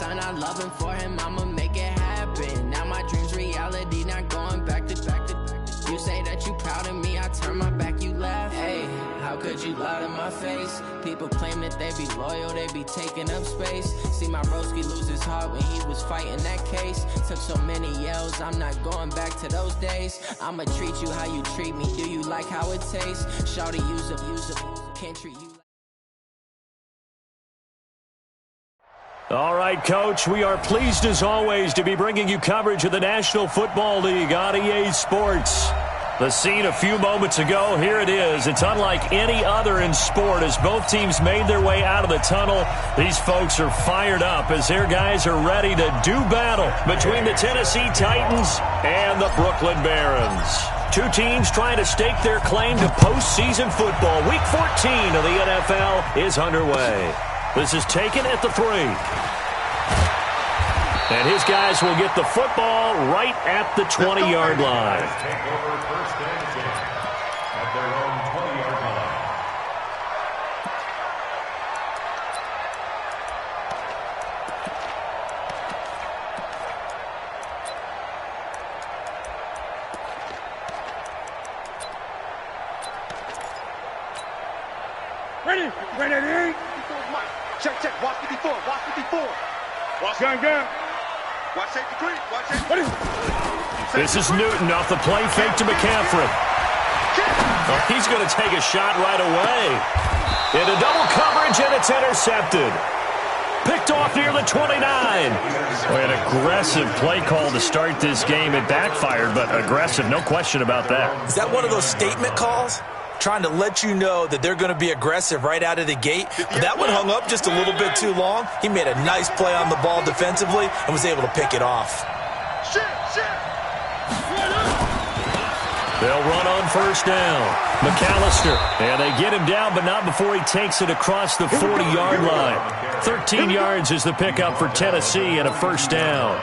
son, I love him for him, I'ma make it happen. Now my dream's reality, not going back to. You say that you proud of me, I turn my back, you laugh. Hey, how could you lie to my face? People claim that they be loyal, they be taking up space. See my broski lose his heart when he was fighting that case. Took so many yells, I'm not going back to those days. I'ma treat you how you treat me, do you like how it tastes? Shawty, use up, can't treat you. All right, Coach, we are pleased as always to be bringing you coverage of the National Football League on EA Sports. The scene a few moments ago, here it is. It's unlike any other in sport as both teams made their way out of the tunnel. These folks are fired up as their guys are ready to do battle between the Tennessee Titans and the Brooklyn Barons. Two teams trying to stake their claim to postseason football. Week 14 of the NFL is underway. This is taken at the 3. And his guys will get the football right at the 20-yard line. Take over first and 10 at their own 20-yard line. Ready. Check. Watch 54. Watch Gun. Watch safety creep. Watch safety. This is Newton off the play fake to McCaffrey. Oh, he's going to take a shot right away. Into double coverage, and it's intercepted. Picked off near the 29. An aggressive play call to start this game. It backfired, but aggressive, no question about that. Is that one of those statement calls? Trying to let you know that they're going to be aggressive right out of the gate. But that one hung up just a little bit too long. He made a nice play on the ball defensively and was able to pick it off. They'll run on first down. McAllister. And they get him down, but not before he takes it across the 40-yard line. 13 yards is the pickup for Tennessee and a first down.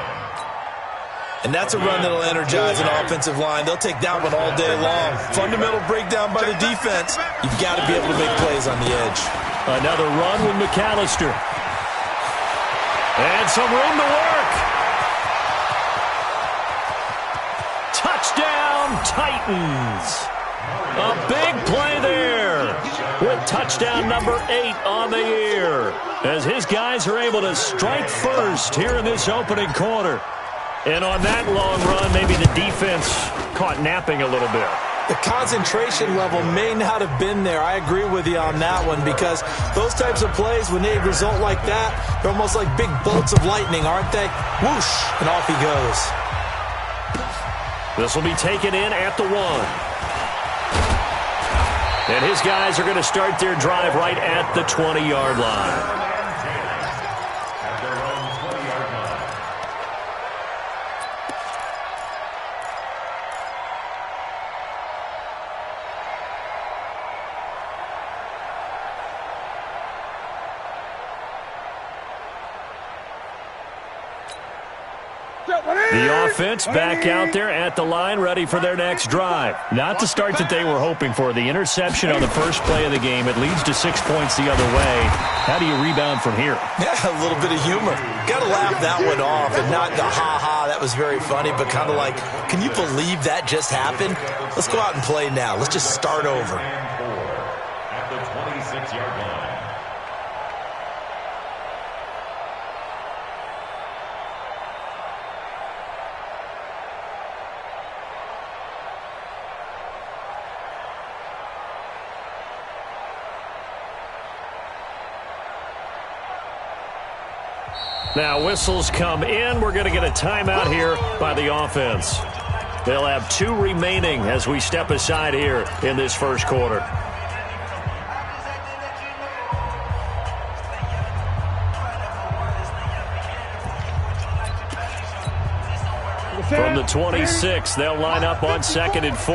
And that's a run that'll energize an offensive line. They'll take that one all day long. Fundamental breakdown by the defense. You've got to be able to make plays on the edge. Another run with McAllister. And some room to work. Touchdown, Titans. A big play there with touchdown number 8 on the year as his guys are able to strike first here in this opening quarter. And on that long run, maybe the defense caught napping a little bit. The concentration level may not have been there. I agree with you on that one because those types of plays, when they result like that, they're almost like big bolts of lightning, aren't they? Whoosh, and off he goes. This will be taken in at the 1. And his guys are going to start their drive right at the 20-yard line. The offense back out there at the line, ready for their next drive. Not the start that they were hoping for. The interception on the first play of the game. It leads to 6 points the other way. How do you rebound from here? Yeah, a little bit of humor. Got to laugh that one off and not the ha-ha, that was very funny, but kind of like, can you believe that just happened? Let's go out and play now. Let's just start over. At the 26-yard line. Now whistles come in. We're going to get a timeout here by the offense. They'll have 2 remaining as we step aside here in this first quarter. From the 26, they'll line up on 2nd and 4.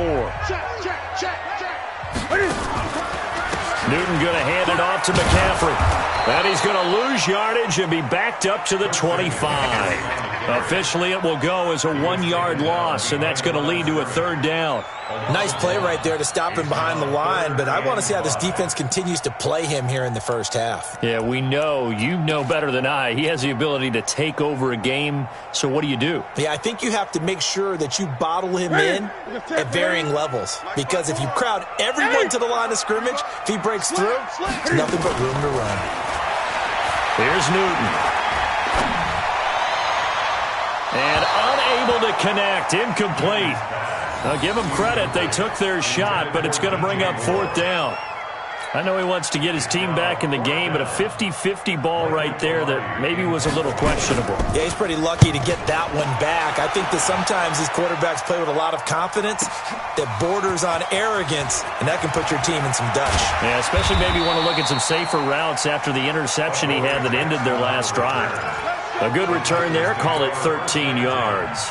Newton going to hand it off to McCaffrey. And he's going to lose yardage and be backed up to the 25. Officially, it will go as a 1-yard loss, and that's going to lead to a 3rd down. Nice play right there to stop him behind the line, but I want to see how this defense continues to play him here in the first half. Yeah, we know. You know better than I. He has the ability to take over a game, so what do you do? Yeah, I think you have to make sure that you bottle him in at varying levels, because if you crowd everyone to the line of scrimmage, if he breaks through, it's nothing but room to run. Here's Newton. And unable to connect, incomplete. Now give them credit, they took their shot, but it's going to bring up 4th down. I know he wants to get his team back in the game, but a 50-50 ball right there that maybe was a little questionable. Yeah, he's pretty lucky to get that one back. I think that sometimes these quarterbacks play with a lot of confidence that borders on arrogance, and that can put your team in some Dutch. Yeah, especially maybe want to look at some safer routes after the interception he had that ended their last drive. A good return there, call it 13 yards.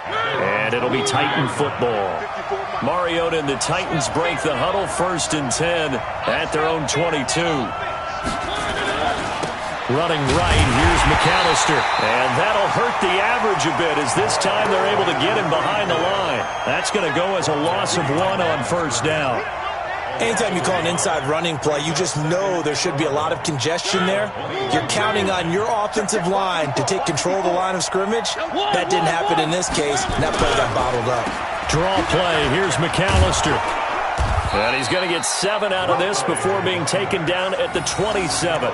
And it'll be Titan football. Mariota and the Titans break the huddle, 1st and 10 at their own 22. Running right, here's McAllister. And that'll hurt the average a bit as this time they're able to get him behind the line. That's going to go as a loss of 1 on 1st down. Anytime you call an inside running play, you just know there should be a lot of congestion there. You're counting on your offensive line to take control of the line of scrimmage. That didn't happen in this case, and that play got bottled up. Draw play. Here's McAllister. And he's going to get 7 out of this before being taken down at the 27.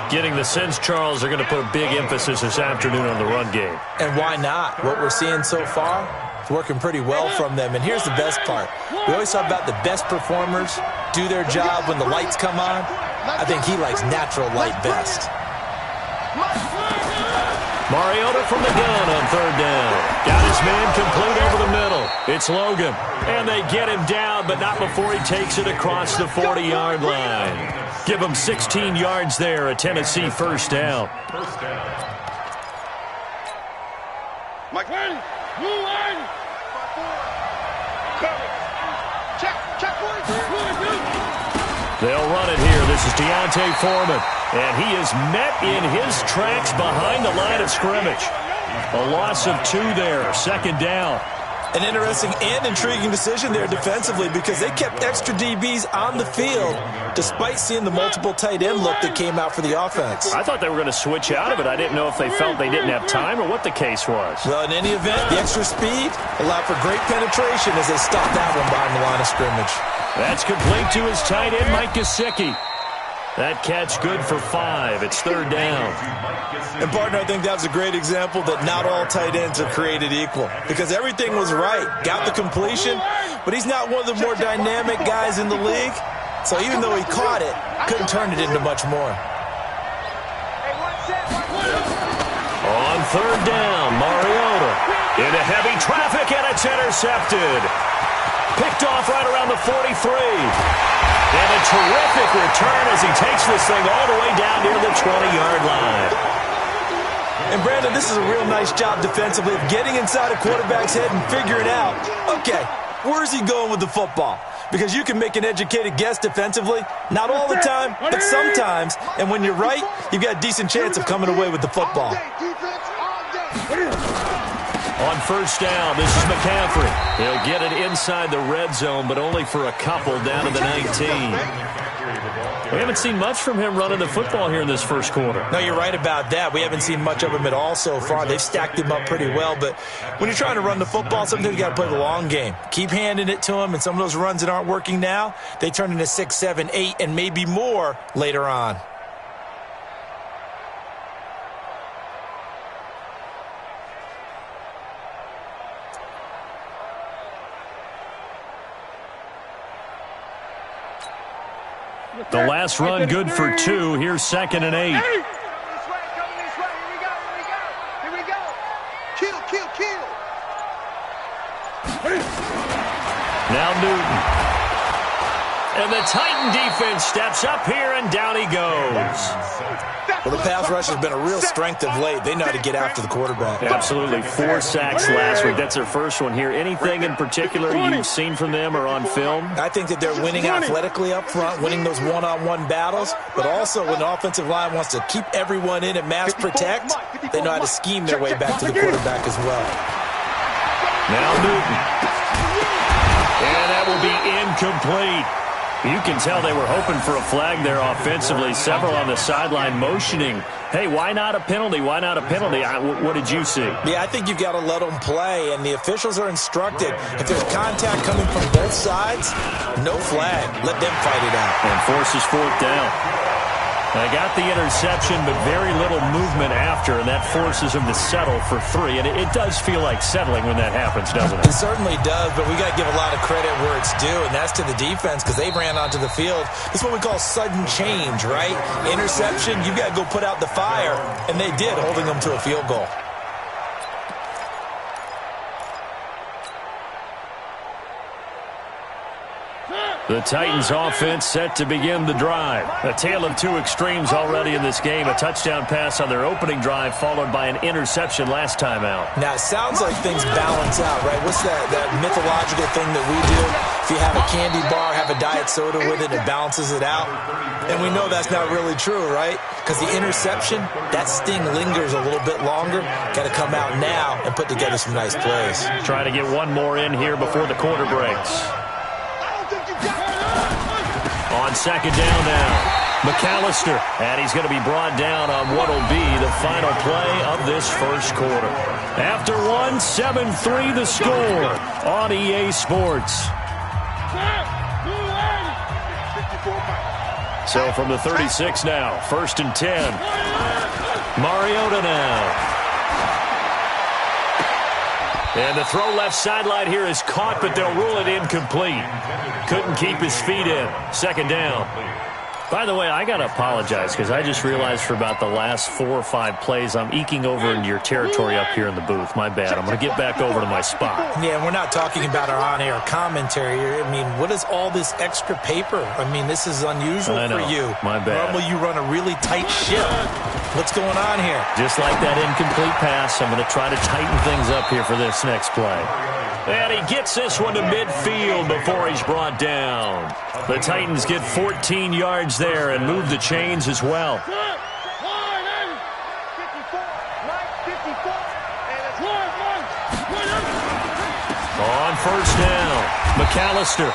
Getting the sense, Charles, they're going to put a big emphasis this afternoon on the run game. And why not? What we're seeing so far, it's working pretty well from them. And here's the best part. We always talk about the best performers do their job when the lights come on. I think he likes natural light best. Mariota from the gun on 3rd down. Got his man complete over the middle. It's Logan. And they get him down, but not before he takes it across the 40-yard line. Give him 16 yards there, a Tennessee 1st down. Mike, move on. They'll run it here. This is Deontay Foreman. And he is met in his tracks behind the line of scrimmage. A loss of 2 there, 2nd down. An interesting and intriguing decision there defensively because they kept extra DBs on the field despite seeing the multiple tight end look that came out for the offense. I thought they were going to switch out of it. I didn't know if they felt they didn't have time or what the case was. Well, in any event, the extra speed allowed for great penetration as they stopped that one behind the line of scrimmage. That's complete to his tight end, Mike Gesicki. That catch good for 5. It's 3rd down. And, partner, I think that was a great example that not all tight ends are created equal because everything was right. Got the completion, but he's not one of the more dynamic guys in the league. So even though he caught it, couldn't turn it into much more. On 3rd down, Mariota into heavy traffic, and it's intercepted. Picked off right around the 43. And a terrific return as he takes this thing all the way down near the 20-yard line. And, Brandon, this is a real nice job defensively of getting inside a quarterback's head and figuring out, okay, where's he going with the football? Because you can make an educated guess defensively, not all the time, but sometimes. And when you're right, you've got a decent chance of coming away with the football. On 1st down, this is McCaffrey. He'll get it inside the red zone, but only for a couple down to the 19. We haven't seen much from him running the football here in this 1st quarter. No, you're right about that. We haven't seen much of him at all so far. They've stacked him up pretty well, but when you're trying to run the football, sometimes you got to play the long game. Keep handing it to him, and some of those runs that aren't working now, they turn into 6, 7, 8, and maybe more later on. The last run good for 2. Here's 2nd and 8. Here we go. Kill. Now Newton. And the Titan defense steps up here, and down he goes. Well, the pass rush has been a real strength of late. They know how to get after the quarterback. Absolutely. 4 sacks last week. That's their first one here. Anything in particular you've seen from them or on film? I think that they're winning athletically up front, winning those one-on-one battles, but also when the offensive line wants to keep everyone in and mass protect, they know how to scheme their way back to the quarterback as well. Now Newton. And that will be incomplete. You can tell they were hoping for a flag there offensively. Several on the sideline motioning. Hey, why not a penalty? Why not a penalty? What did you see? Yeah, I think you've got to let them play, and the officials are instructed. If there's contact coming from both sides, no flag. Let them fight it out. And forces 4th down. They got the interception, but very little movement after, and that forces them to settle for 3. And it does feel like settling when that happens, doesn't it? It certainly does, but we got to give a lot of credit where it's due, and that's to the defense because they ran onto the field. This is what we call sudden change, right? Interception, you got to go put out the fire, and they did, holding them to a field goal. The Titans offense set to begin the drive. A tale of 2 extremes already in this game. A touchdown pass on their opening drive followed by an interception last time out. Now, it sounds like things balance out, right? What's that mythological thing that we do? If you have a candy bar, have a diet soda with it, it balances it out. And we know that's not really true, right? Because the interception, that sting lingers a little bit longer. Got to come out now and put together some nice plays. Trying to get one more in here before the quarter breaks. On 2nd down now, McAllister, and he's going to be brought down on what will be the final play of this first quarter. After 1, 7-3 the score on EA Sports. So from the 36 now, 1st and 10. Mariota now. And the throw left sideline here is caught, but they'll rule it incomplete. Couldn't keep his feet in. 2nd down. By the way, I got to apologize because I just realized for about the last 4 or 5 plays, I'm eking over into your territory up here in the booth. My bad. I'm going to get back over to my spot. Yeah, we're not talking about our on-air commentary. I mean, what is all this extra paper? I mean, this is unusual for you. My bad. Normally you run a really tight ship. What's going on here? Just like that incomplete pass, I'm going to try to tighten things up here for this next play. And he gets this one to midfield before he's brought down. The Titans get 14 yards there and move the chains as well. On 1st down, McAllister.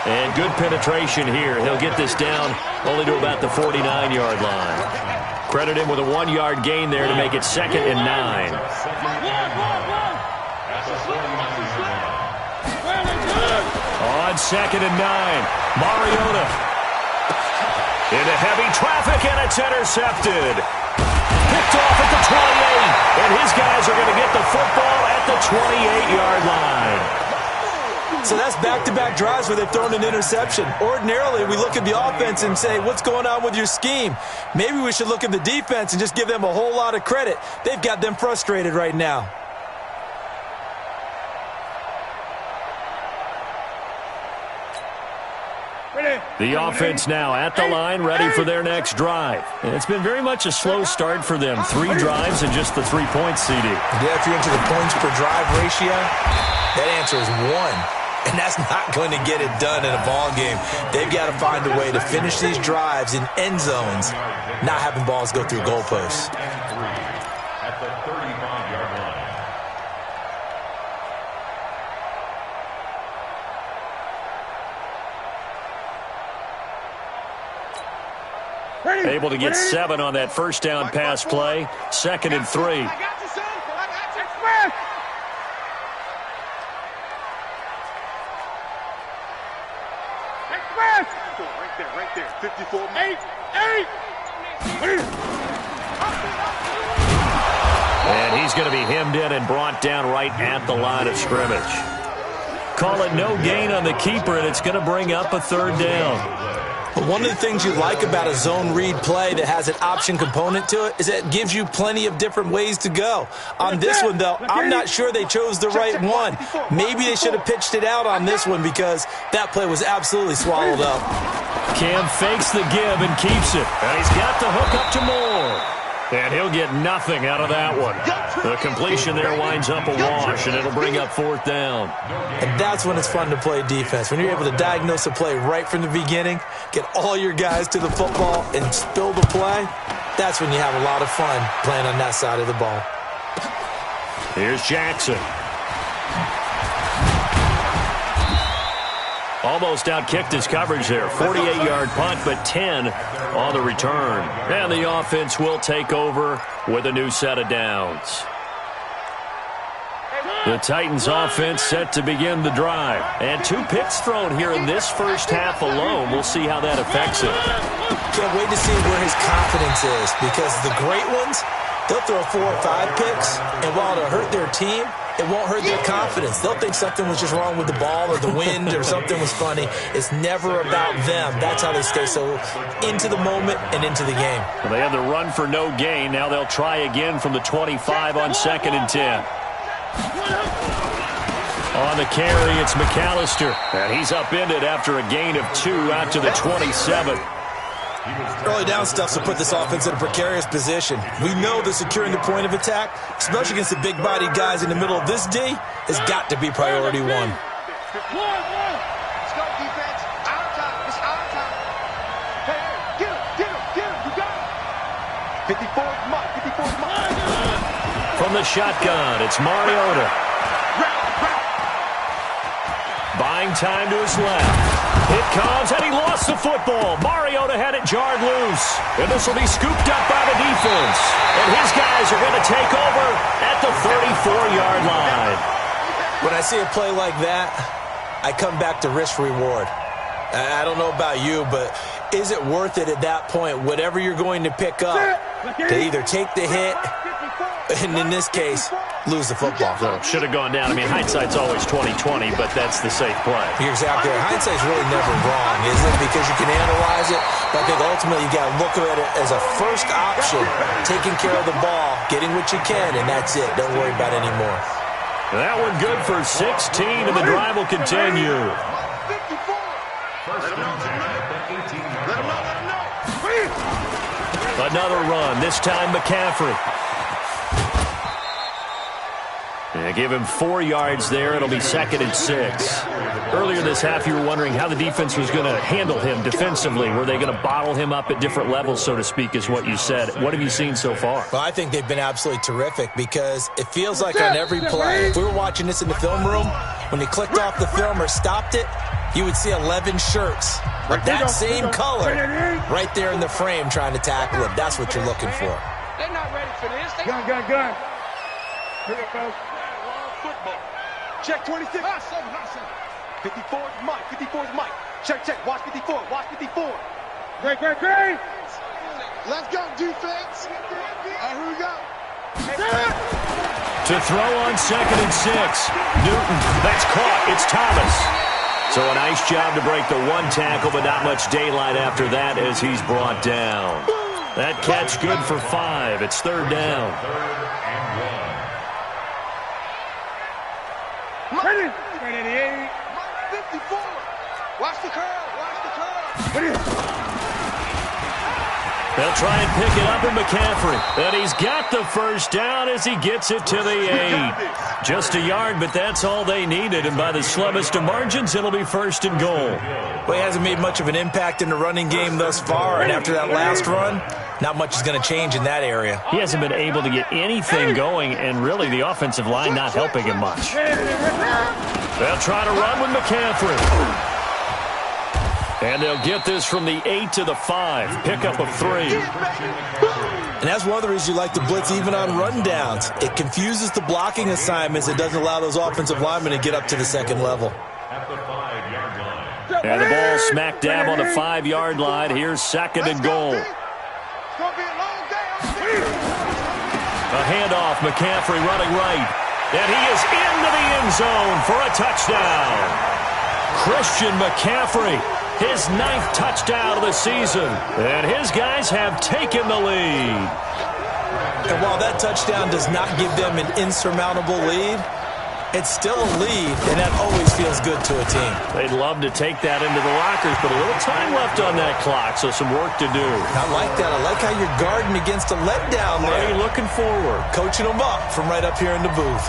And good penetration here. He'll get this down only to about the 49-yard line. Credit him with a 1-yard gain there to make it 2nd and 9. On 2nd and 9, Mariota. Into heavy traffic, and it's intercepted. Picked off at the 28, and his guys are going to get the football at the 28-yard line. So that's back-to-back drives where they've thrown an interception. Ordinarily, we look at the offense and say, what's going on with your scheme? Maybe we should look at the defense and just give them a whole lot of credit. They've got them frustrated right now. The offense now at the line, ready for their next drive. And it's been very much a slow start for them. 3 drives and just the 3 points, CD. Yeah, if you're into the points per drive ratio, that answer is 1. And that's not going to get it done in a ball game. They've got to find a way to finish these drives in end zones, not having balls go through goalposts. At the 35-yard line. Able to get 7 on that 1st down pass play. 2nd and 3. I got you, son. I got you. Express. Express. Right there. 54. 8. And he's going to be hemmed in and brought down right at the line of scrimmage. Call it no gain on the keeper, and it's going to bring up a 3rd down. But one of the things you like about a zone read play that has an option component to it is that it gives you plenty of different ways to go. On this one, though, I'm not sure they chose the right one. Maybe they should have pitched it out on this one because that play was absolutely swallowed up. Cam fakes the give and keeps it. And he's got the hook up to Moore. And he'll get nothing out of that one. The completion there winds up a wash, and it'll bring up 4th down. And that's when it's fun to play defense. When you're able to diagnose a play right from the beginning, get all your guys to the football, and spill the play, that's when you have a lot of fun playing on that side of the ball. Here's Jackson. Almost outkicked his coverage there. 48-yard punt, but 10 on the return. And the offense will take over with a new set of downs. The Titans offense set to begin the drive. And 2 picks thrown here in this first half alone. We'll see how that affects it. Can't wait to see where his confidence is, because the great ones, they'll throw 4 or 5 picks, and while it'll hurt their team, it won't hurt their confidence. They'll think something was just wrong with the ball or the wind or something was funny. It's never about them. That's how they stay so into the moment and into the game. Well, they had the run for no gain. Now they'll try again from the 25 on 2nd and 10. On the carry, it's McAllister. And he's upended after a gain of 2 out to the 27. Early down stuff will put this offense in a precarious position. We know that securing the point of attack, especially against the big-bodied guys in the middle of this D, has got to be priority 1. Let's go, defense. Our time. It's our time. Hey, get him. You got him. 54's Mike. From the shotgun, it's Mariota. Buying time to his left. It comes, and he lost the football. Mariota had it jarred loose. And this will be scooped up by the defense. And his guys are going to take over at the 34-yard line. When I see a play like that, I come back to risk-reward. I don't know about you, but is it worth it at that point, whatever you're going to pick up, to either take the hit, and in this case, lose the football? So should have gone down. I mean, hindsight's always 20/20, but that's the safe play. You're exactly right. Hindsight's really never wrong, is it? Because you can analyze it, but I think ultimately you got to look at it as a first option, taking care of the ball, getting what you can, and that's it. Don't worry about any more. That one good for 16, and the drive will continue. Another run, this time McCaffrey. And give him 4 yards there. It'll be 2nd and 6. Earlier this half, you were wondering how the defense was going to handle him defensively. Were they going to bottle him up at different levels, so to speak, is what you said. What have you seen so far? Well, I think they've been absolutely terrific because it feels like on every play, if we were watching this in the film room, when you clicked off the film or stopped it, you would see 11 shirts of that same color right there in the frame trying to tackle him. That's what you're looking for. They're not ready for this. Gun. Here it goes. Football. Check 26. 54's Mike. Check. Watch 54. Great. Let's go, defense. Here we go. To throw on 2nd and 6. Newton, that's caught. It's Thomas. So a nice job to break the 1 tackle, but not much daylight after that as he's brought down. That catch good for 5. It's 3rd down. Ready. 54. Watch the curl. They'll try and pick it up in McCaffrey. And he's got the first down as he gets it to the 8. Just a yard, but that's all they needed. And by the slimmest of margins, it'll be 1st and goal. Well, he hasn't made much of an impact in the running game thus far. And after that last run, not much is going to change in that area. He hasn't been able to get anything going, and really the offensive line not helping him much. They'll try to run with McCaffrey. And they'll get this from the 8 to the 5. Pickup of 3. And that's one of the reasons you like to blitz even on rundowns. It confuses the blocking assignments. It doesn't allow those offensive linemen to get up to the 2nd level. And the ball smack dab on the 5-yard line. Here's 2nd and goal. A handoff, McCaffrey running right. And he is into the end zone for a touchdown. Christian McCaffrey. his 9th touchdown of the season. And his guys have taken the lead. And while that touchdown does not give them an insurmountable lead, it's still a lead, and that always feels good to a team. They'd love to take that into the lockers, but a little time left on that clock, so some work to do. I like that. I like how you're guarding against a letdown there. Already looking forward. Coaching them up from right up here in the booth.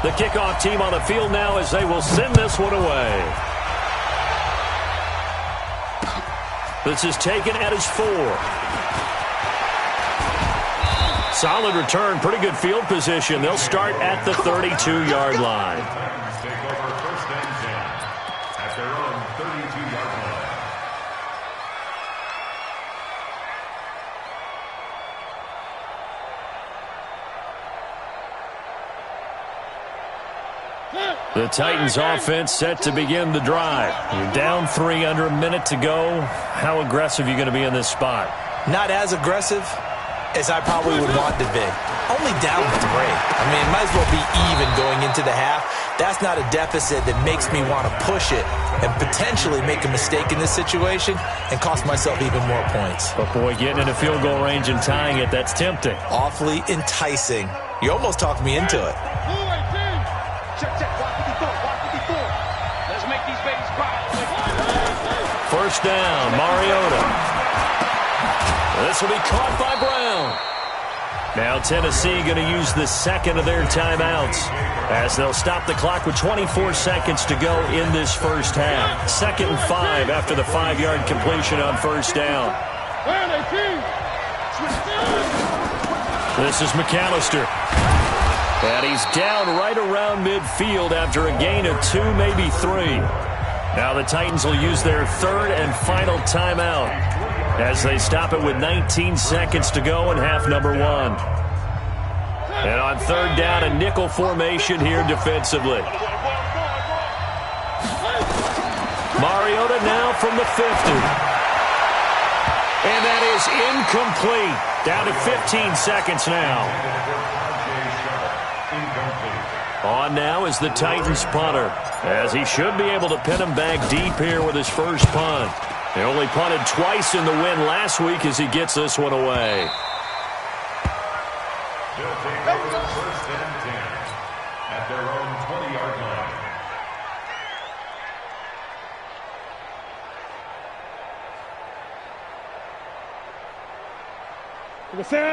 The kickoff team on the field now as they will send this one away. This is taken at his 4. Solid return, pretty good field position. They'll start at the 32-yard line. Take over 1st and 10 at their own 32-yard line. The Titans offense set to begin the drive. You're down 3 under a minute to go. How aggressive are you going to be in this spot? Not as aggressive as I probably would want to be. Only down 3. I mean, it might as well be even going into the half. That's not a deficit that makes me want to push it and potentially make a mistake in this situation and cost myself even more points. But boy, getting in a field goal range and tying it, that's tempting. Awfully enticing. You almost talked me into it. Check, check. Watch 54. Watch 54. Let's make these babies cry. 1st down, Mariota. This will be caught by Brown. Now Tennessee going to use the 2nd of their timeouts as they'll stop the clock with 24 seconds to go in this first half. 2nd and 5 after the 5-yard completion on 1st down. This is McAllister. And he's down right around midfield after a gain of 2, maybe 3. Now the Titans will use their 3rd and final timeout as they stop it with 19 seconds to go in half number 1. And on 3rd down, a nickel formation here defensively. Mariota now from the 50. And that is incomplete. Down to 15 seconds now. On now is the Titans punter, as he should be able to pin him back deep here with his first punt. He only punted twice in the win last week as he gets this one away. They'll take over 1st and 10 at their own 20-yard line.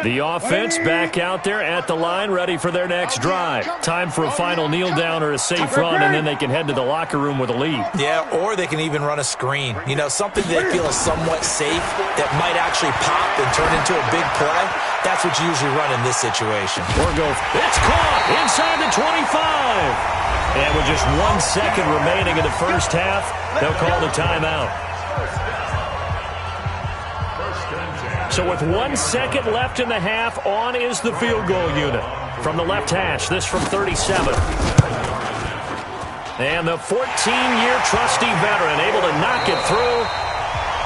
The offense back out there at the line, ready for their next drive. Time for a final kneel down or a safe run, and then they can head to the locker room with a lead. Yeah, or they can even run a screen. You know, something they feel is somewhat safe that might actually pop and turn into a big play. That's what you usually run in this situation. Or go, it's caught inside the 25. And with just 1 second remaining in the first half, they'll call the timeout. So with 1 second left in the half, on is the field goal unit. From the left hash, this from 37. And the 14-year trusty veteran able to knock it through.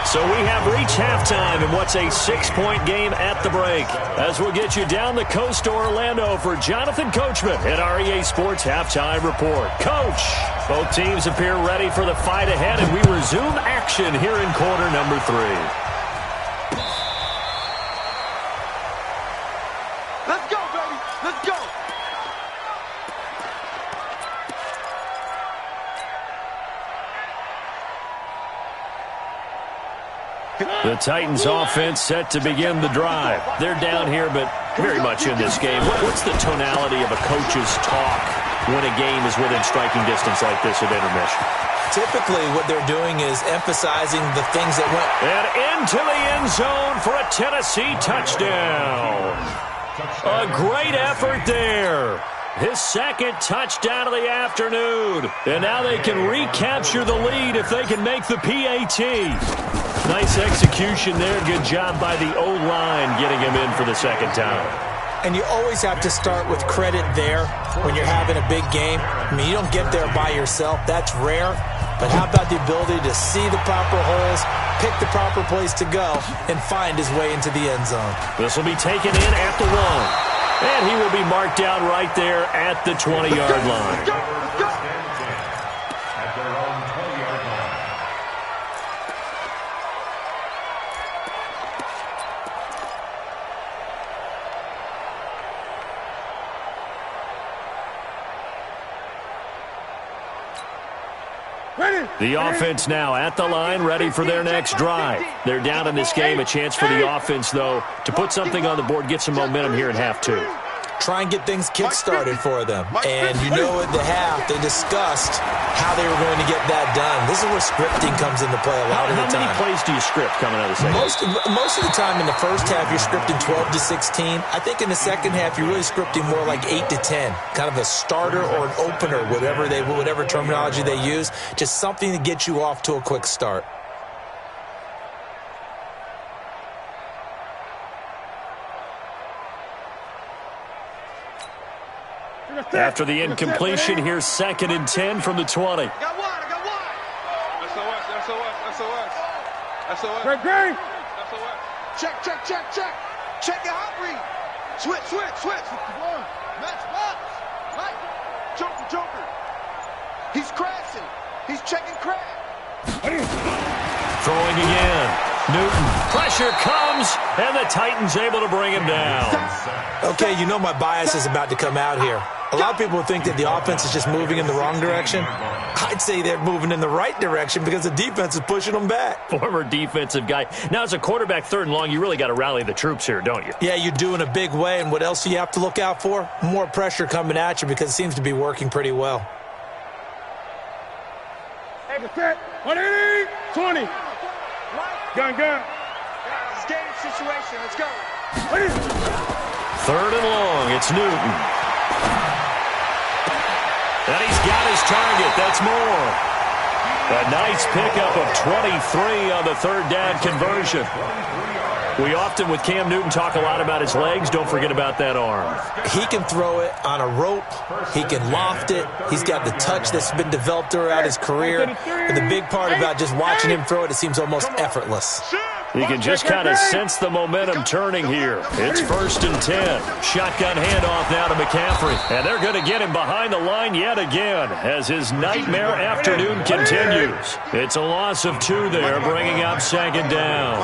So we have reached halftime in what's a 6-point game at the break. As we'll get you down the coast to Orlando for Jonathan Coachman at our EA Sports Halftime Report. Coach, both teams appear ready for the fight ahead, and we resume action here in quarter number 3. Let's go, baby. Let's go. The Titans offense set to begin the drive. They're down here, but very much in this game. What's the tonality of a coach's talk when a game is within striking distance like this at intermission? Typically, what they're doing is emphasizing the things that went. And into the end zone for a Tennessee touchdown. A great effort there. His 2nd touchdown of the afternoon. And now they can recapture the lead if they can make the PAT. Nice execution there. Good job by the O-line getting him in for the 2nd time. And you always have to start with credit there when you're having a big game. I mean, you don't get there by yourself. That's rare. But how about the ability to see the proper holes, pick the proper place to go, and find his way into the end zone? This will be taken in at the 1. And he will be marked down right there at the 20-yard line. At their own 20-yard line. The offense now at the line, ready for their next drive. They're down in this game. A chance for the offense, though, to put something on the board, get some momentum here in half two. Try and get things kick-started for them. And you know at the half, they discussed how they were going to get that done. This is where scripting comes into play a lot of the time. How many plays do you script coming out of the second? Most of the time in the first half, you're scripting 12 to 16. I think in the second half, you're really scripting more like 8 to 10. Kind of a starter or an opener, whatever terminology they use. Just something to get you off to a quick start. After the incompletion, here's 2nd and 10 from the 20. I got one. SOS. Great. Check. Check your hot read. Switch. Match box. Right. Joker. He's crashing. He's checking crash. Throwing again. Newton. Pressure comes, and the Titans able to bring him down. Okay, you know my bias is about to come out here. A lot of people think that the offense is just moving in the wrong direction. I'd say they're moving in the right direction because the defense is pushing them back. Former defensive guy. Now, as a quarterback 3rd and long, you really got to rally the troops here, don't you? Yeah, you do in a big way, and what else do you have to look out for? More pressure coming at you because it seems to be working pretty well. Hey, set. 180, 20. Gun. It's game situation. Let's go. 3rd and long. It's Newton. And he's got his target. That's more. A nice pickup of 23 on the 3rd down conversion. We often, with Cam Newton, talk a lot about his legs. Don't forget about that arm. He can throw it on a rope. He can loft it. He's got the touch that's been developed throughout his career. And the big part about just watching him throw it seems almost effortless. You can just kind of sense the momentum turning here. It's 1st and 10. Shotgun handoff now to McCaffrey. And they're going to get him behind the line yet again as his nightmare afternoon continues. It's a loss of 2 there, bringing up 2nd down.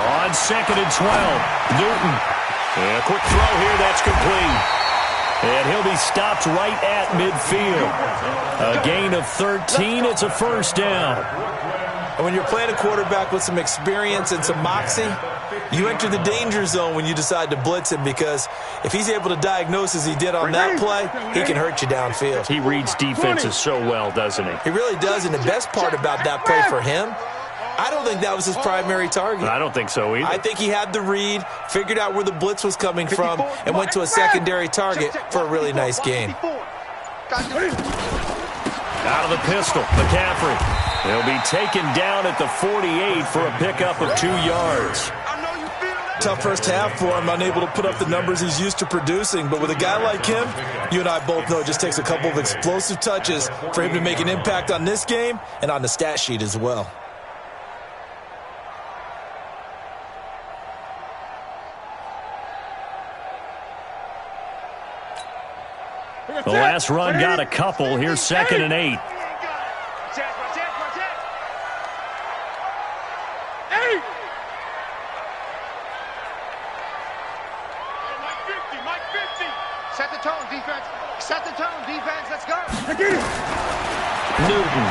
On 2nd and 12, Newton. And a quick throw here, that's complete. And he'll be stopped right at midfield. A gain of 13, it's a 1st down. And when you're playing a quarterback with some experience and some moxie, you enter the danger zone when you decide to blitz him because if he's able to diagnose as he did on that play, he can hurt you downfield. He reads defenses so well, doesn't he? He really does, and the best part about that play for him, I don't think that was his primary target. I don't think so either. I think he had the read, figured out where the blitz was coming from, and went to a secondary target for a really nice gain. Out of the pistol, McCaffrey. He'll be taken down at the 48 for a pickup of 2 yards. Tough first half for him, unable to put up the numbers he's used to producing. But with a guy like him, you and I both know it just takes a couple of explosive touches for him to make an impact on this game and on the stat sheet as well. The last run got a couple. Here's 2nd and 8. Set the tone, defense. Let's go. Newton.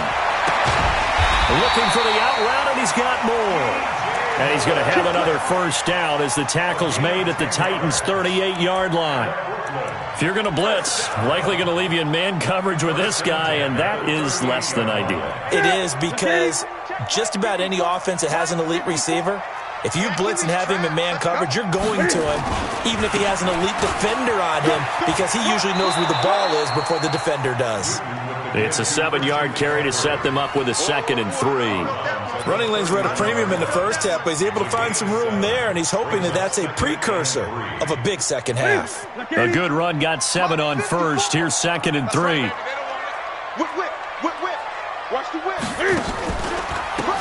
Looking for the out route, and he's got more. And he's going to have another 1st down as the tackle's made at the Titans' 38-yard line. If you're going to blitz, likely going to leave you in man coverage with this guy, and that is less than ideal. It is because just about any offense that has an elite receiver, if you blitz and have him in man coverage, you're going to him, even if he has an elite defender on him, because he usually knows where the ball is before the defender does. It's a 7-yard carry to set them up with a 2nd and 3. Running lanes were at a premium in the first half, but he's able to find some room there, and he's hoping that that's a precursor of a big second half. A good run got 7 on 1st. Here's 2nd and 3. Whip. Watch the whip.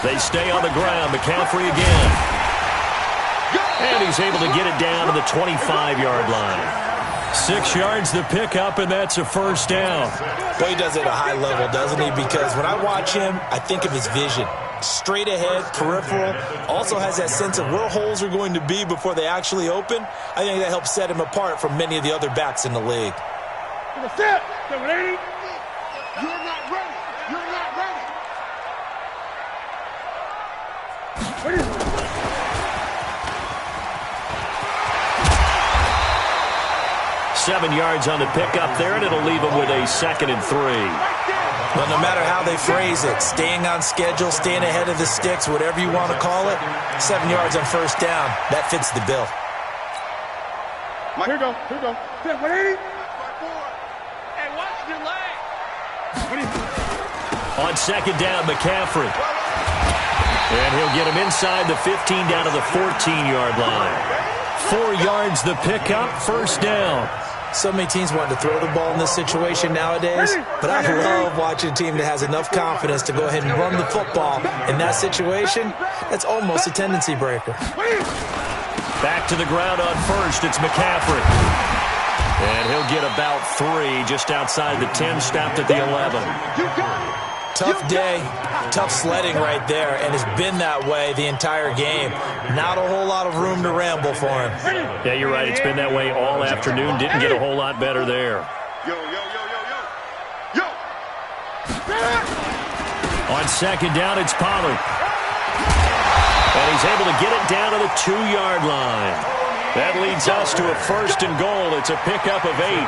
They stay on the ground. McCaffrey again. Go. And he's able to get it down to the 25-yard line. 6 yards the pickup, and that's a first down. Well, he does it at a high level, doesn't he? Because when I watch him, I think of his vision. Straight ahead, peripheral, also has that sense of where holes are going to be before they actually open. I think that helps set him apart from many of the other backs in the league. You're not ready. You're not ready. 7 yards on the pickup there, and it'll leave him with a 2nd and 3. Well, no matter how they phrase it, staying on schedule, staying ahead of the sticks, whatever you want to call it, 7 yards on first down, that fits the bill. Here we go. 180. Hey, watch your leg. On 2nd down, McCaffrey. And he'll get him inside the 15 down to the 14-yard line. 4 yards the pickup, first down. So many teams want to throw the ball in this situation nowadays, but I love watching a team that has enough confidence to go ahead and run the football. In that situation, that's almost a tendency breaker. Back to the ground on first, it's McCaffrey. And he'll get about 3 just outside the 10, stopped at the 11. Tough day, tough sledding right there, and it's been that way the entire game. Not a whole lot of room to ramble for him. Yeah, you're right. It's been that way all afternoon. Didn't get a whole lot better there. Yo. On 2nd down, it's Pollard. And he's able to get it down to the 2-yard line. That leads us to a 1st and goal. It's a pickup of 8.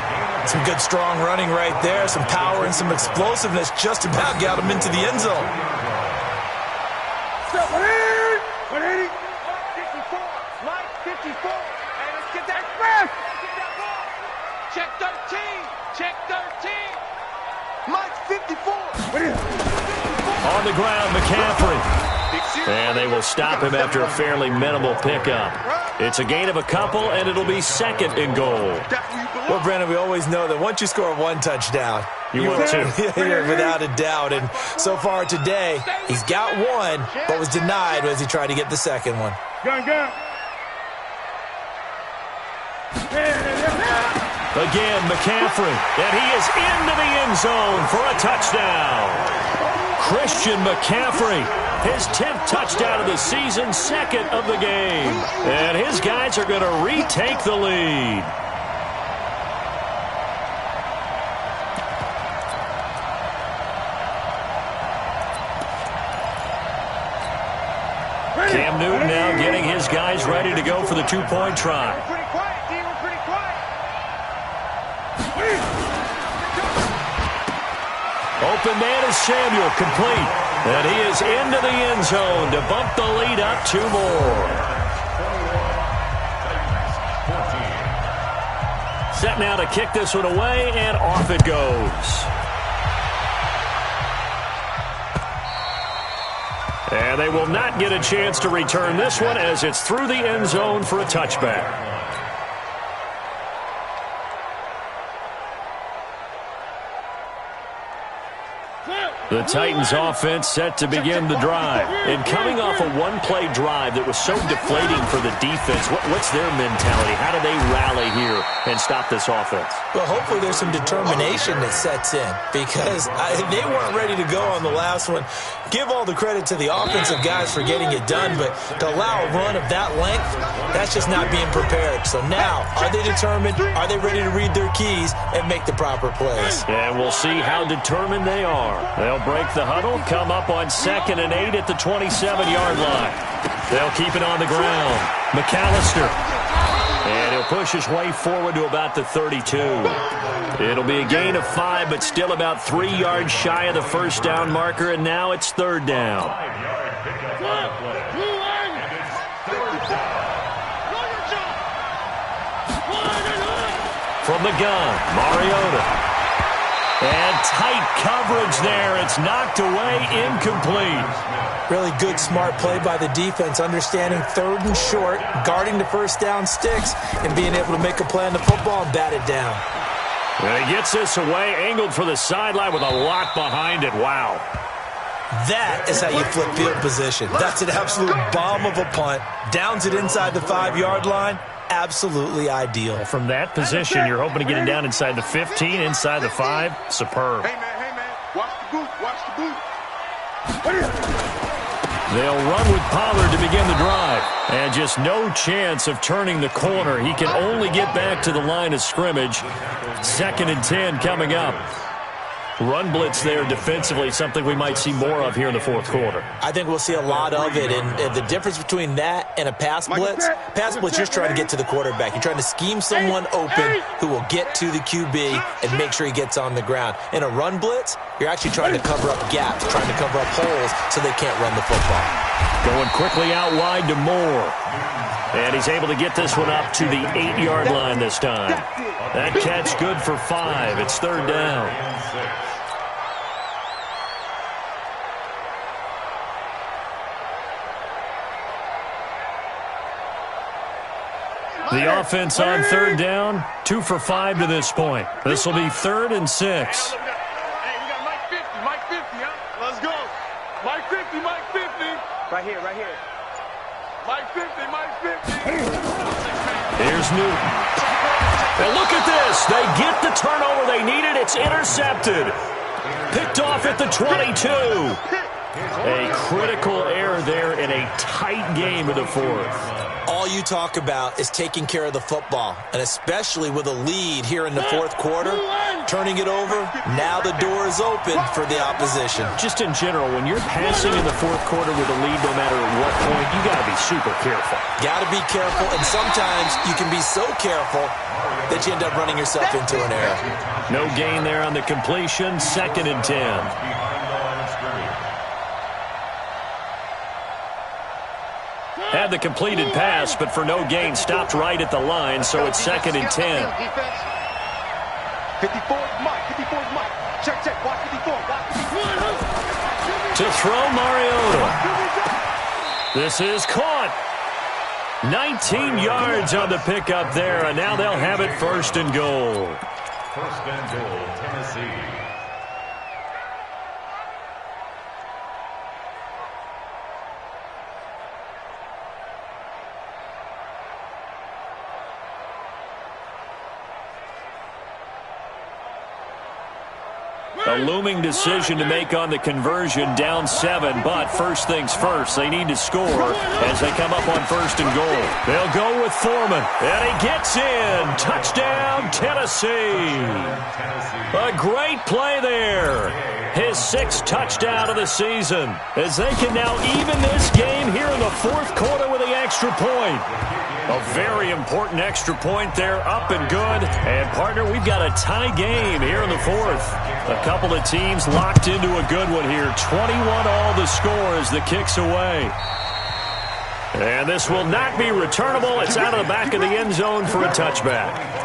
Some good strong running right there, some power and some explosiveness just about got him into the end zone. 180. 54. Mike, 54. Hey, let's get that fast. Check 13. Check 13. Mike, 54. On the ground, McCaffrey. And they will stop him after a fairly minimal pickup. It's a gain of a couple, and it'll be 2nd and goal. Well, Brandon, we always know that once you score 1 touchdown, you will too. You're without a doubt. And so far today, he's got 1, but was denied as he tried to get the 2nd one. Gun. Again, McCaffrey. And he is into the end zone for a touchdown. Christian McCaffrey, his 10th touchdown of the season, 2nd of the game. And his guys are going to retake the lead. Cam Newton now getting his guys ready to go for the 2-point try. We're pretty quiet, D. We're pretty quiet. Open man is Samuel, complete. And he is into the end zone to bump the lead up 2 more. Set now to kick this one away, and off it goes. And they will not get a chance to return this one as it's through the end zone for a touchback. The Titans offense set to begin the drive. And coming off a one-play drive that was so deflating for the defense, what's their mentality? How do they rally here and stop this offense? Well, hopefully there's some determination that sets in because they weren't ready to go on the last one. Give all the credit to the offensive guys for getting it done, but to allow a run of that length, that's just not being prepared. So now, are they determined? Are they ready to read their keys and make the proper plays? And we'll see how determined they are. They'll break the huddle, come up on 2nd and 8 at the 27-yard line. They'll keep it on the ground. McAllister. And he'll push his way forward to about the 32. It'll be a gain of 5, but still about 3 yards shy of the first down marker, and now it's 3rd down. From the gun, Mariota. And tight coverage there. It's knocked away, incomplete. Really good, smart play by the defense, understanding 3rd and short, guarding the first down sticks, and being able to make a play on the football and bat it down. And he gets this away, angled for the sideline with a lot behind it. Wow. That is how you flip field position. That's an absolute bomb of a punt. Downs it inside the 5-yard line. Absolutely ideal. From that position, you're hoping to get it down inside the 15, inside the 5. Superb. Hey, man. Watch the boot. Watch the boot. They'll run with Pollard to begin the drive. And just no chance of turning the corner. He can only get back to the line of scrimmage. 2nd and 10 coming up. Run blitz there defensively, something we might see more of here in the 4th quarter. I think we'll see a lot of it, and the difference between that and a pass blitz, you're just trying to get to the quarterback. You're trying to scheme someone open who will get to the QB and make sure he gets on the ground. In a run blitz, you're actually trying to cover up gaps, trying to cover up holes so they can't run the football. Going quickly out wide to Moore. And he's able to get this one up to the 8-yard line this time. That catch good for 5. It's 3rd down. The offense on 3rd down, 2 for 5 to this point. This will be 3rd and 6. Hey, we got Mike 50, huh? Let's go. Mike 50. Right here. Mike 50. Here's Newton. And look at this. They get the turnover they needed. It's intercepted. Picked off at the 22. A critical error there in a tight game of the 4th. All you talk about is taking care of the football, and especially with a lead here in the 4th quarter, turning it over, now the door is open for the opposition. Just in general, when you're passing in the 4th quarter with a lead, no matter at what point, you got to be super careful. Got to be careful, and sometimes you can be so careful that you end up running yourself into an error. No gain there on the completion, 2nd and 10. Had the completed pass, but for no gain, stopped right at the line, so it's 2nd and 10. 54's Mike. Check. Watch 54. To throw Mariota. This is caught. 19 yards on the pickup there, and now they'll have it 1st and goal. 1st and goal, Tennessee. A looming decision to make on the conversion, down 7, but first things first, they need to score as they come up on 1st and goal. They'll go with Foreman, and he gets in. Touchdown, Tennessee. A great play there. His 6th touchdown of the season as they can now even this game here in the 4th quarter with the extra point. A very important extra point there, up and good. And, partner, we've got a tie game here in the 4th. A couple of teams locked into a good one here. 21 all the score as the kick's away. And this will not be returnable. It's out of the back of the end zone for a touchback.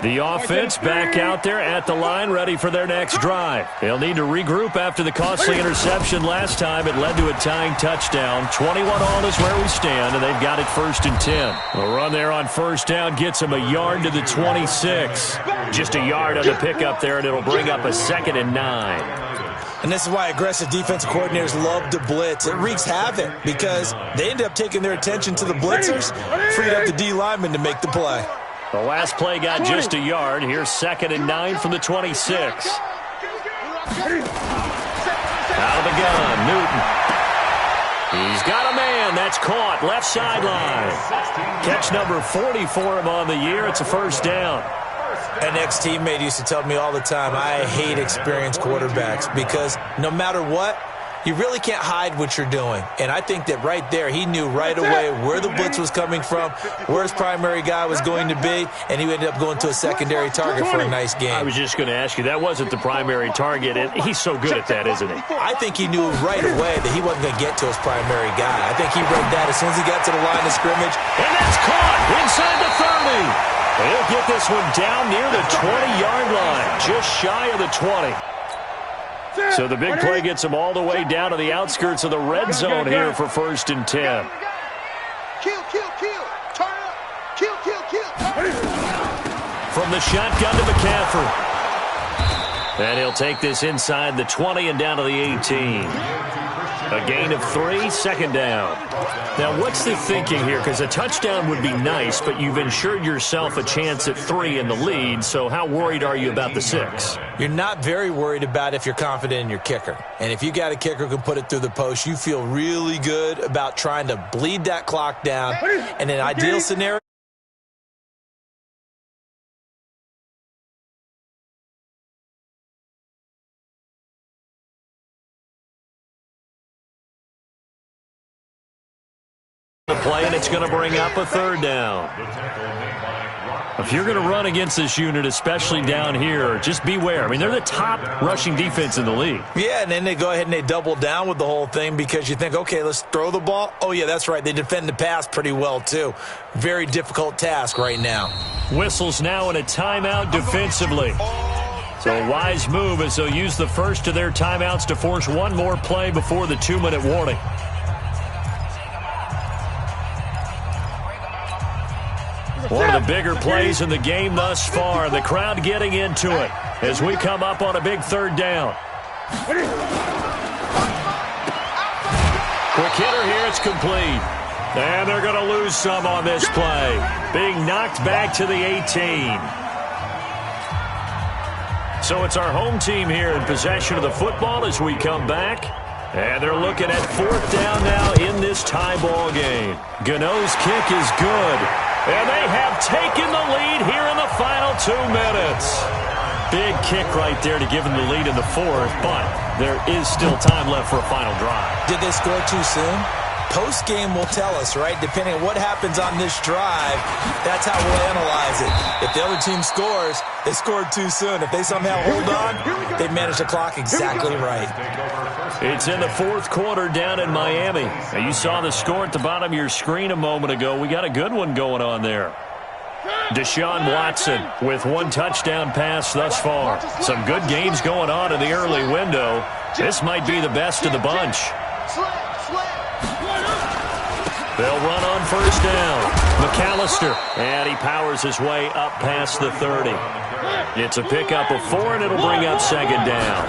The offense back out there at the line, ready for their next drive. They'll need to regroup after the costly interception last time. It led to a tying touchdown. 21 all is where we stand, and they've got it 1st and 10. A run there on 1st down gets them a yard to the 26. Just a yard on the pickup there, and it'll bring up a 2nd and 9. And this is why aggressive defensive coordinators love to blitz. It wreaks havoc because they end up taking their attention to the blitzers, freed up the D lineman to make the play. The last play got just a yard. Here's 2nd and 9 from the 26. Out of the gun, Newton. He's got a man. That's caught. Left sideline. Catch number 40 for him on the year. It's a 1st down. An ex-teammate used to tell me all the time, I hate experienced quarterbacks because no matter what, you really can't hide what you're doing. And I think that right there, he knew right away where the blitz was coming from, where his primary guy was going to be, and he ended up going to a secondary target for a nice game. I was just going to ask you, that wasn't the primary target, and he's so good at that, isn't he? I think he knew right away that he wasn't going to get to his primary guy. I think he read that as soon as he got to the line of scrimmage. And that's caught inside the 30. He'll get this one down near the 20-yard line, just shy of the 20. So the big play gets him all the way down to the outskirts of the red zone here for 1st and 10. Kill, kill, kill. Turn up. Kill, kill, kill. From the shotgun to McCaffrey. And he'll take this inside the 20 and down to the 18. A gain of 3, 2nd down. Now, what's the thinking here? Because a touchdown would be nice, but you've ensured yourself a chance at 3 in the lead, so how worried are you about the 6? You're not very worried about if you're confident in your kicker. And if you got a kicker who can put it through the post, you feel really good about trying to bleed that clock down. And in an ideal scenario, the play, and it's going to bring up a 3rd down. If you're going to run against this unit, especially down here, just beware. I mean, they're the top rushing defense in the league. yeah, and then they go ahead and they double down with the whole thing because you think, okay, let's throw the ball. Oh, yeah, that's right. They defend the pass pretty well, too. Very difficult task right now. Whistles now in a timeout defensively. So a wise move as they'll use the first of their timeouts to force one more play before the 2-minute warning. One of the bigger plays in the game thus far. The crowd getting into it as we come up on a big 3rd down. Quick hitter here. It's complete. And they're going to lose some on this play. Being knocked back to the 18. So it's our home team here in possession of the football as we come back. And they're looking at 4th down now in this tie ball game. Gano's kick is good. And they have taken the lead here in the final 2 minutes. Big kick right there to give them the lead in the 4th, but there is still time left for a final drive. Did they score too soon? Post-game will tell us, right? Depending on what happens on this drive, that's how we'll analyze it. If the other team scores, they scored too soon. If they somehow hold on, they managed the clock exactly right. It's in the 4th quarter down in Miami. Now, you saw the score at the bottom of your screen a moment ago. We got a good one going on there. Deshaun Watson with 1 touchdown pass thus far. Some good games going on in the early window. This might be the best of the bunch. They'll run on 1st down. McAllister, and he powers his way up past the 30. It's a pickup of 4, and it'll bring up 2nd down.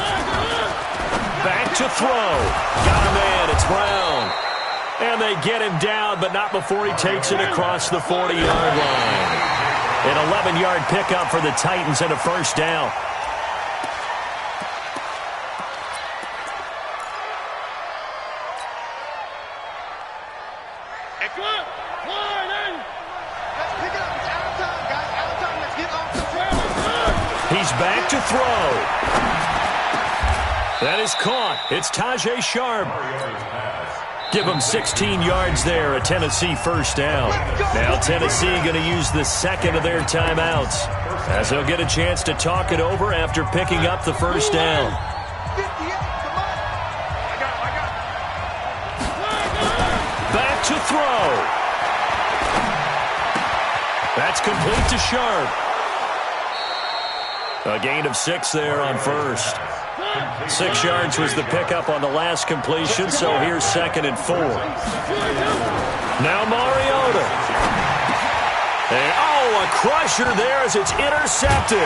Back to throw. Got a man. It's Brown. And they get him down, but not before he takes it across the 40-yard line. An 11-yard pickup for the Titans and a 1st down. He's back to throw. That is caught. It's Tajay Sharp. Give them 16 yards there, a Tennessee 1st down. Now Tennessee going to use the 2nd of their timeouts as they'll get a chance to talk it over after picking up the 1st down. Back to throw. That's complete to Sharp. A gain of 6 there on 1st. 6 yards was the pickup on the last completion, so here's 2nd and 4. Now Mariota. And, a crusher there as it's intercepted.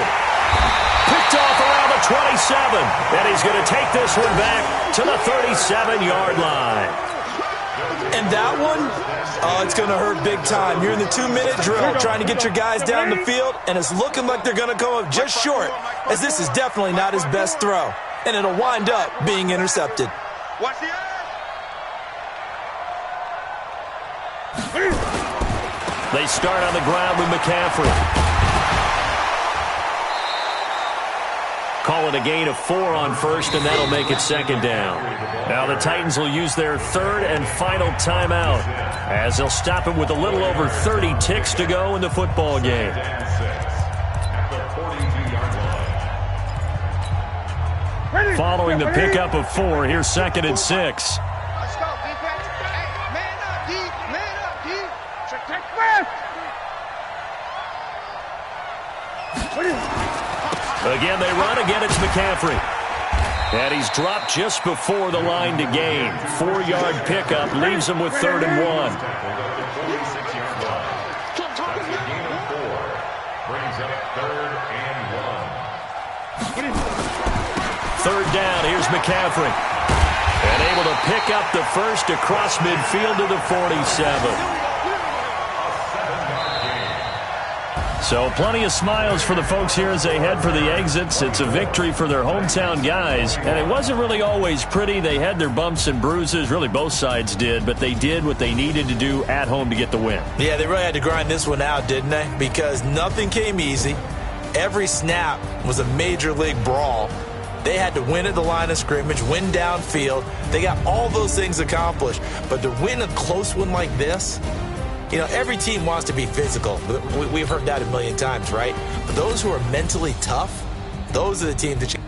Picked off around the 27. And he's going to take this one back to the 37-yard line. And that one, it's going to hurt big time. You're in the 2-minute drill trying to get your guys down the field, and it's looking like they're going to come up just short, as this is definitely not his best throw. And it'll wind up being intercepted. Watch the They start on the ground with McCaffrey. call it a gain of 4 on first, and that'll make it second down. Now the Titans will use their third and final timeout as they'll stop it with a little over 30 ticks to go in the football game. Following the pickup of 4, here's 2nd and 6. Let's go, defense. Hey, man up, D. Man up, D. Check first. Again, they run. Again, it's McCaffrey. And he's dropped just before the line to gain. 4-yard pickup leaves him with 3rd and 1. Brings up 3rd and 1. 3rd down. Here's McCaffrey. And able to pick up the first across midfield to the 47. So plenty of smiles for the folks here as they head for the exits. It's a victory for their hometown guys. And it wasn't really always pretty. They had their bumps and bruises. Really, both sides did. But they did what they needed to do at home to get the win. Yeah, they really had to grind this one out, didn't they? Because nothing came easy. Every snap was a major league brawl. They had to win at the line of scrimmage, win downfield. They got all those things accomplished. But to win a close one like this, you know, every team wants to be physical. We've heard that a million times, right? But those who are mentally tough, those are the teams that you